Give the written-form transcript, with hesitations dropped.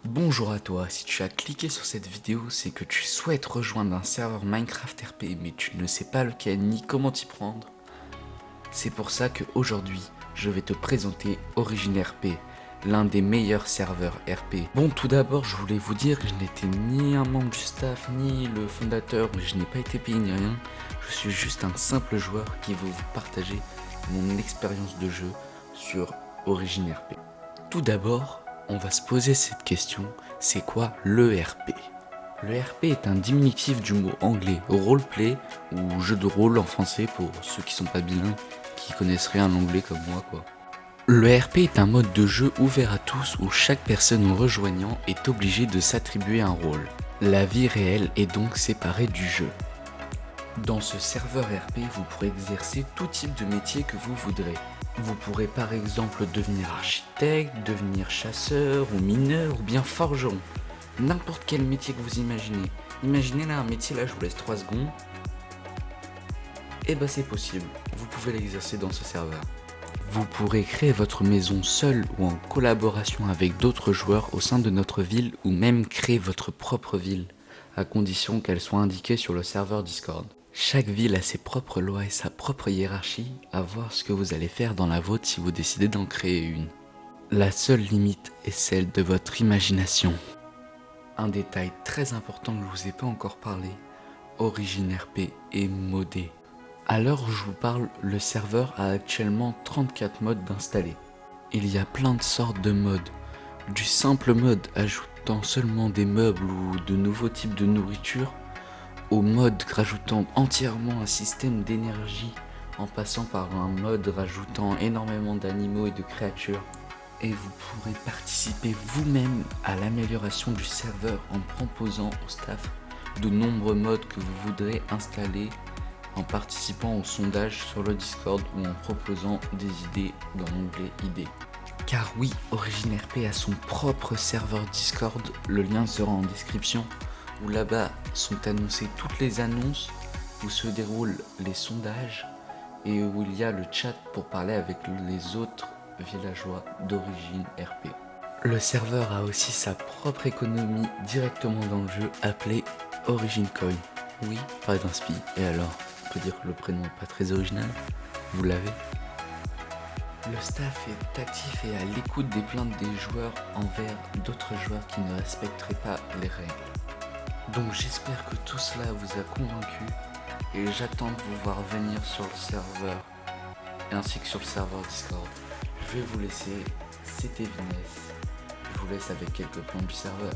Bonjour à toi, si tu as cliqué sur cette vidéo, c'est que tu souhaites rejoindre un serveur Minecraft RP mais tu ne sais pas lequel ni comment t'y prendre. C'est pour ça qu'aujourd'hui, je vais te présenter Origin RP, l'un des meilleurs serveurs RP. Bon, tout d'abord, je voulais vous dire que je n'étais ni un membre du staff, ni le fondateur, je n'ai pas été payé ni rien. Je suis juste un simple joueur qui veut vous partager mon expérience de jeu sur Origin RP. Tout d'abord, on va se poser cette question, c'est quoi le RP? Le RP est un diminutif du mot anglais roleplay ou jeu de rôle en français pour ceux qui sont pas bilingues, qui connaissent rien à l'anglais comme moi quoi. Le RP est un mode de jeu ouvert à tous où chaque personne nous rejoignant est obligée de s'attribuer un rôle. La vie réelle est donc séparée du jeu. Dans ce serveur RP, vous pourrez exercer tout type de métier que vous voudrez. Vous pourrez par exemple devenir architecte, devenir chasseur ou mineur ou bien forgeron. N'importe quel métier que vous imaginez. Imaginez là un métier, là je vous laisse 3 secondes. Et bah c'est possible, vous pouvez l'exercer dans ce serveur. Vous pourrez créer votre maison seul ou en collaboration avec d'autres joueurs au sein de notre ville ou même créer votre propre ville, à condition qu'elle soit indiquée sur le serveur Discord. Chaque ville a ses propres lois et sa propre hiérarchie, à voir ce que vous allez faire dans la vôtre si vous décidez d'en créer une. La seule limite est celle de votre imagination. Un détail très important que je vous ai pas encore parlé, Origin RP est modé. À l'heure où je vous parle, le serveur a actuellement 34 modes d'installer. Il y a plein de sortes de modes, du simple mode ajoutant seulement des meubles ou de nouveaux types de nourriture, au mode rajoutant entièrement un système d'énergie en passant par un mode rajoutant énormément d'animaux et de créatures. Et vous pourrez participer vous-même à l'amélioration du serveur en proposant au staff de nombreux modes que vous voudrez installer, en participant au sondage sur le Discord ou en proposant des idées dans l'onglet idées. Car oui, Origin RP a son propre serveur Discord, le lien sera en description, où là-bas sont annoncées toutes les annonces, où se déroulent les sondages et où il y a le chat pour parler avec les autres villageois d'Origin RP. Le serveur a aussi sa propre économie directement dans le jeu appelée Origin Coin. Oui, pas d'inspi. Et alors, on peut dire que le prénom n'est pas très original. Vous l'avez. Le staff est actif et à l'écoute des plaintes des joueurs envers d'autres joueurs qui ne respecteraient pas les règles. Donc j'espère que tout cela vous a convaincu et j'attends de vous voir venir sur le serveur ainsi que sur le serveur Discord. Je vais vous laisser, c'était Viness. Je vous laisse avec quelques plans du serveur.